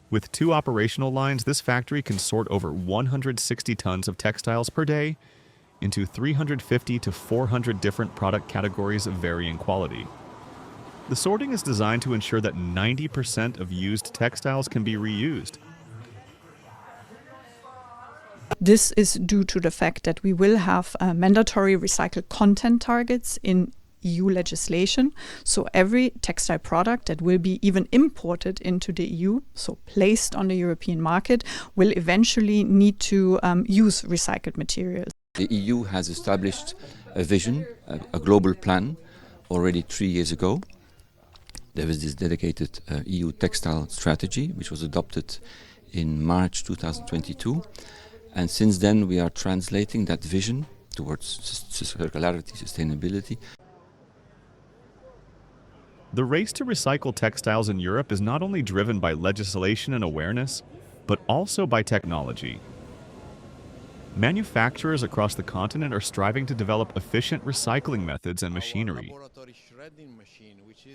With 2 operational lines, this factory can sort over 160 tons of textiles per day into 350 to 400 different product categories of varying quality. The sorting is designed to ensure that 90% of used textiles can be reused. This is due to the fact that we will have mandatory recycled content targets in EU legislation. So every textile product that will be even imported into the EU, so placed on the European market, will eventually need to use recycled materials. The EU has established a vision, a global plan, already 3 years ago. There was this dedicated EU textile strategy, which was adopted in March 2022. And since then, we are translating that vision towards circularity, sustainability. The race to recycle textiles in Europe is not only driven by legislation and awareness, but also by technology. Manufacturers across the continent are striving to develop efficient recycling methods and machinery.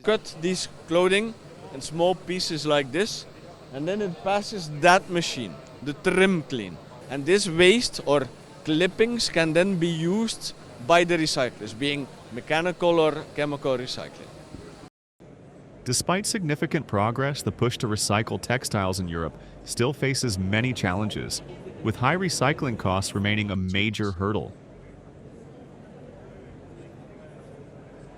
Cut these clothing in small pieces like this, and then it passes that machine, the trim clean. And this waste or clippings can then be used by the recyclers, being mechanical or chemical recycling. Despite significant progress, the push to recycle textiles in Europe still faces many challenges, with high recycling costs remaining a major hurdle.